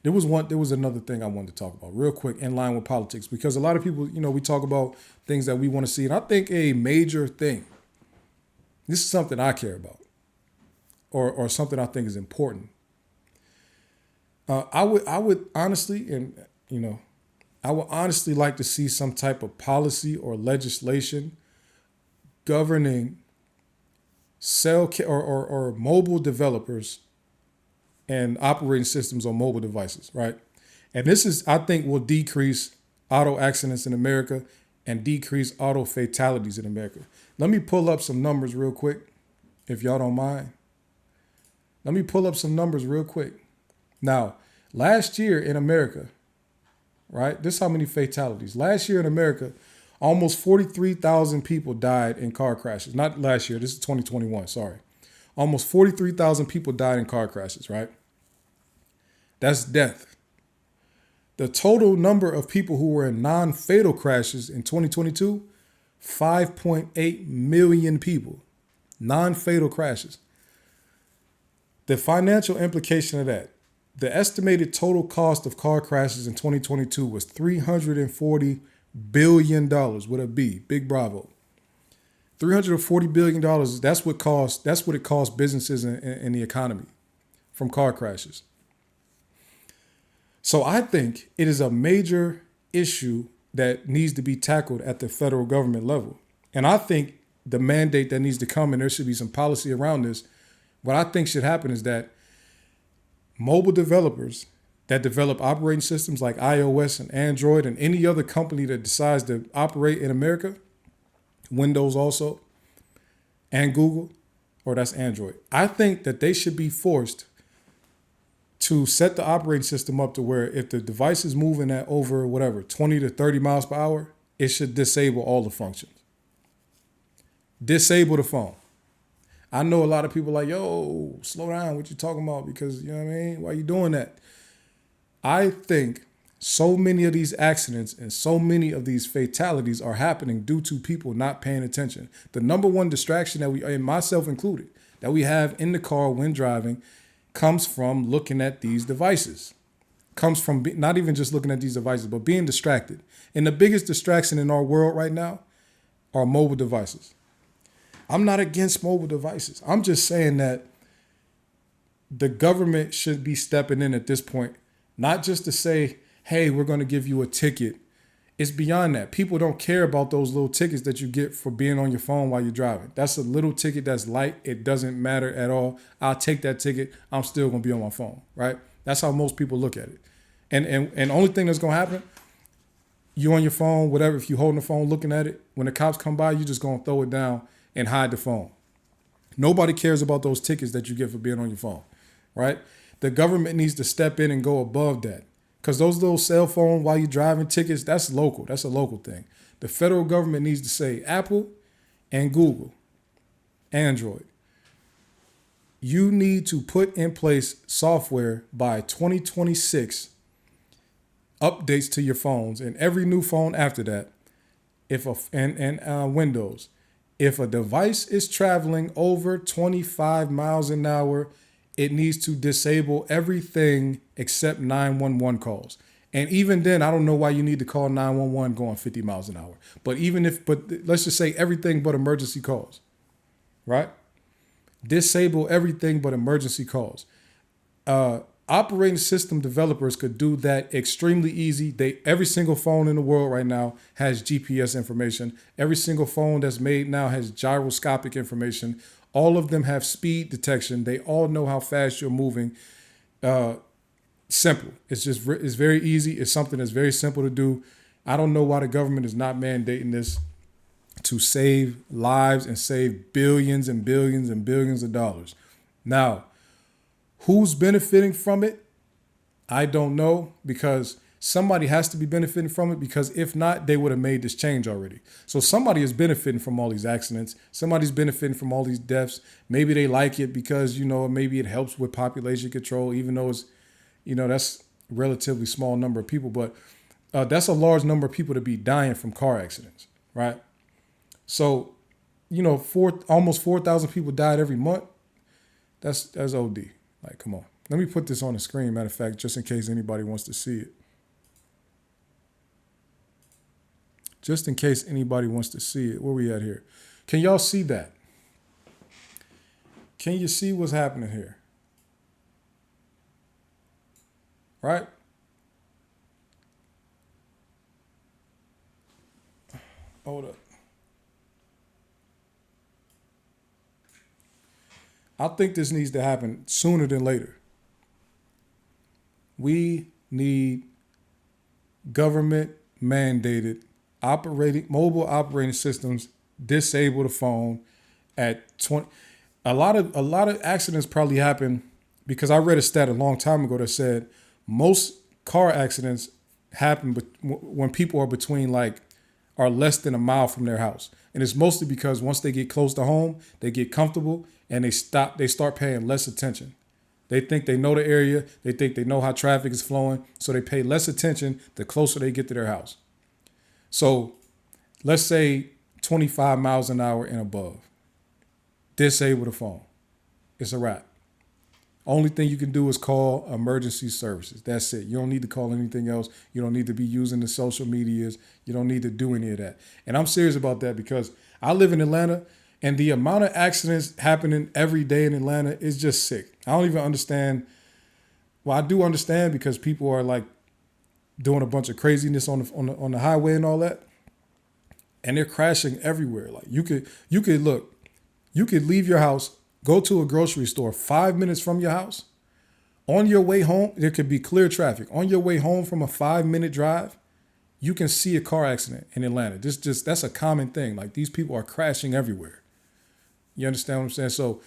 There was another thing I wanted to talk about real quick in line with politics, because a lot of people, we talk about things that we want to see. And I think a major thing, this is something I care about, or something I think is important. I would honestly, I would honestly like to see some type of policy or legislation governing or mobile developers and operating systems on mobile devices, right? And this is, I think, will decrease auto accidents in America and decrease auto fatalities in America. Let me pull up some numbers real quick, if y'all don't mind. Let me pull up some numbers real quick. Now, last year in America, right? This is how many fatalities. Last year in America, almost 43,000 people died in car crashes. Not last year, this is 2021, sorry. Almost 43,000 people died in car crashes, right? That's death. The total number of people who were in non-fatal crashes in 2022, 5.8 million people. Non-fatal crashes. The financial implication of that, the estimated total cost of car crashes in 2022 was $340 billion with a B, big bravo. $340 billion, that's what it costs businesses in the economy from car crashes. So I think it is a major issue that needs to be tackled at the federal government level. And I think the mandate that needs to come, and there should be some policy around this, what I think should happen is that mobile developers that develop operating systems like iOS and Android and any other company that decides to operate in America, Windows also, and Google, or that's Android. I think that they should be forced to set the operating system up to where if the device is moving at over 20 to 30 miles per hour, it should disable all the functions. Disable the phone. I know a lot of people like, yo, slow down, what you talking about? Because, you know what I mean? Why are you doing that? I think so many of these accidents and so many of these fatalities are happening due to people not paying attention. The number one distraction that we, and myself included, that we have in the car when driving comes from looking at these devices. Comes from not even just looking at these devices, but being distracted. And the biggest distraction in our world right now are mobile devices. I'm not against mobile devices. I'm just saying that the government should be stepping in at this point, not just to say, hey, we're going to give you a ticket. It's beyond that. People don't care about those little tickets that you get for being on your phone while you're driving. That's a little ticket that's light. It doesn't matter at all. I'll take that ticket. I'm still going to be on my phone, right? That's how most people look at it. And the only thing that's going to happen, you on your phone, whatever, if you're holding the phone looking at it, when the cops come by, you're just going to throw it down and hide the phone. Nobody cares about those tickets that you get for being on your phone, right? The government needs to step in and go above that. Because those little cell phone while you're driving tickets, that's local. That's a local thing. The federal government needs to say, Apple and Google, Android, you need to put in place software by 2026, updates to your phones, and every new phone after that, and Windows. If a device is traveling over 25 miles an hour, it needs to disable everything except 911 calls. And even then, I don't know why you need to call 911 going 50 miles an hour. But let's just say everything but emergency calls, right? Disable everything but emergency calls. Operating system developers could do that extremely easy. Every single phone in the world right now has GPS information. Every single phone that's made now has gyroscopic information. All of them have speed detection. They all know how fast you're moving. Simple. It's very easy. It's something that's very simple to do. I don't know why the government is not mandating this to save lives and save billions and billions and billions of dollars. Now, who's benefiting from it? I don't know, because somebody has to be benefiting from it, because if not, they would have made this change already. So somebody is benefiting from all these accidents. Somebody's benefiting from all these deaths. Maybe they like it because, maybe it helps with population control, even though it's, that's a relatively small number of people. But that's a large number of people to be dying from car accidents, right? So, almost 4,000 people died every month. That's OD. Like, come on. Let me put this on the screen, matter of fact, just in case anybody wants to see it. Just in case anybody wants to see it. Where we at here? Can y'all see that? Can you see what's happening here? Right? Hold up. I think this needs to happen sooner than later. We need government mandated mobile operating systems disable the phone at 20. A lot of accidents probably happen because I read a stat a long time ago that said most car accidents happen when people are are less than a mile from their house. And it's mostly because once they get close to home, they get comfortable and they start paying less attention. They think they know the area. They think they know how traffic is flowing. So they pay less attention the closer they get to their house. So let's say 25 miles an hour and above. Disable the phone. It's a wrap. Only thing you can do is call emergency services. That's it. You don't need to call anything else. You don't need to be using the social medias. You don't need to do any of that. And I'm serious about that because I live in Atlanta and the amount of accidents happening every day in Atlanta is just sick. I don't even understand. Well, I do understand because people are like doing a bunch of craziness on the highway and all that. And they're crashing everywhere. Like you could leave your house, go to a grocery store 5 minutes from your house. On your way home, there could be clear traffic. On your way home from a 5-minute drive, you can see a car accident in Atlanta. That's a common thing. Like these people are crashing everywhere. You understand what I'm saying? So,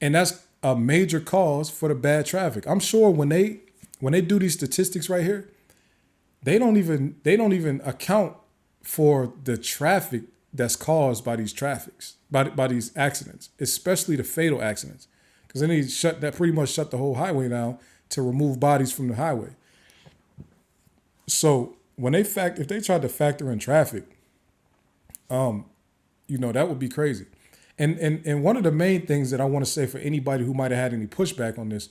and that's a major cause for the bad traffic. I'm sure when they do these statistics right here, they don't even account for the traffic that's caused by these by these accidents, especially the fatal accidents. Because then they pretty much shut the whole highway down to remove bodies from the highway. So if they tried to factor in traffic, that would be crazy. And one of the main things that I want to say for anybody who might have had any pushback on this,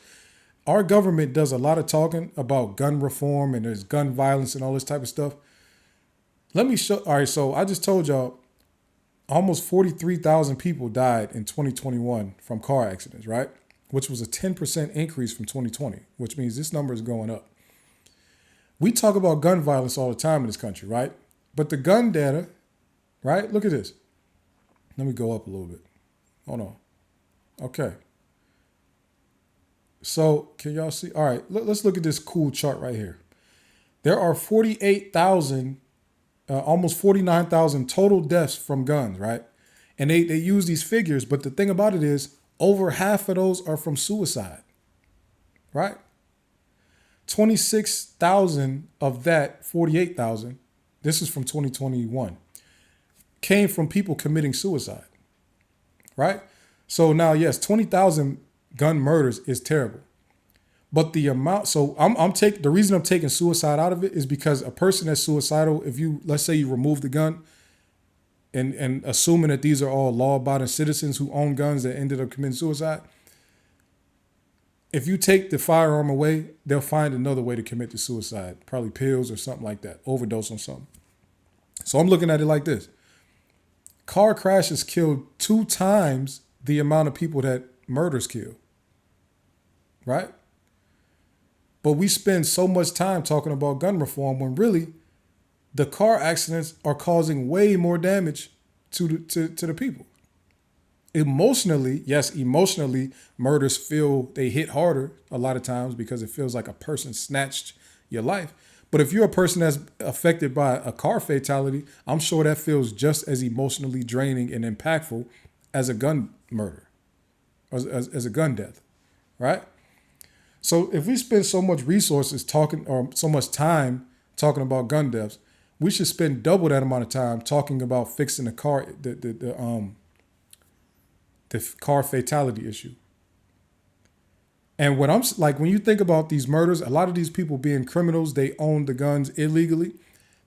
our government does a lot of talking about gun reform and there's gun violence and all this type of stuff. Let me show. All right, so I just told y'all almost 43,000 people died in 2021 from car accidents, right? Which was a 10% increase from 2020, which means this number is going up. We talk about gun violence all the time in this country, right? But the gun data, right? Look at this. Let me go up a little bit. Hold on. Okay. So can y'all see? All right, let's look at this cool chart right here. There are 48,000, almost 49,000 total deaths from guns, right? And they use these figures, but the thing about it is over half of those are from suicide, right? 26,000 of that 48,000, this is from 2021, came from people committing suicide, right? So now, yes, 20,000 gun murders is terrible. But the amount, so the reason I'm taking suicide out of it is because a person that's suicidal, let's say you remove the gun and assuming that these are all law-abiding citizens who own guns that ended up committing suicide, if you take the firearm away, they'll find another way to commit the suicide, probably pills or something like that, overdose on something. So I'm looking at it like this. Car crashes killed 2 times the amount of people that murders kill, right? But we spend so much time talking about gun reform when really the car accidents are causing way more damage to the people. Emotionally, murders feel they hit harder a lot of times because it feels like a person snatched your life. But if you're a person that's affected by a car fatality, I'm sure that feels just as emotionally draining and impactful as a gun murder, as a gun death, right? So if we spend so much resources or so much time talking about gun deaths, we should spend double that amount of time talking about fixing the car fatality issue. And when you think about these murders, a lot of these people being criminals, they own the guns illegally.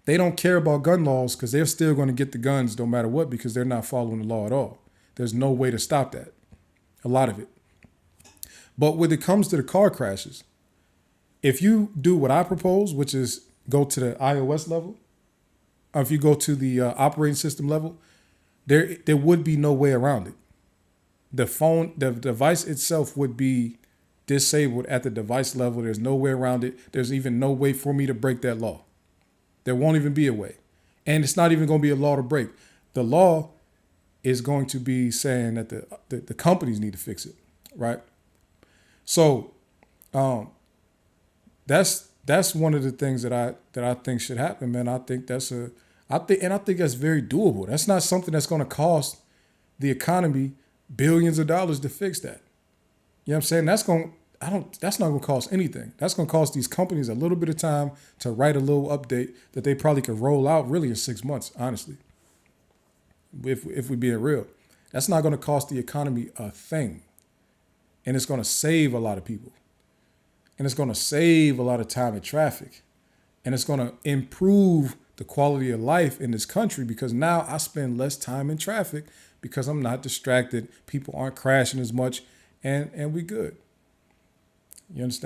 They don't care about gun laws because they're still going to get the guns no matter what because they're not following the law at all. There's no way to stop that. A lot of it. But when it comes to the car crashes, if you do what I propose, which is go to the iOS level, or if you go to the operating system level, there would be no way around it. The device itself would be disabled at the device level. There's no way around it. There's even no way for me to break that law. There won't even be a way. And it's not even going to be a law to break. The law is going to be saying that the companies need to fix it, right? So that's one of the things that I think should happen, man. I think that's very doable. That's not something that's going to cost the economy billions of dollars to fix that. You know what I'm saying? That's not going to cost anything. That's going to cost these companies a little bit of time to write a little update that they probably could roll out really in 6 months, honestly. If we're being real, that's not going to cost the economy a thing. And it's going to save a lot of people. And it's going to save a lot of time in traffic. And it's going to improve the quality of life in this country because now I spend less time in traffic because I'm not distracted. People aren't crashing as much and we good. You understand?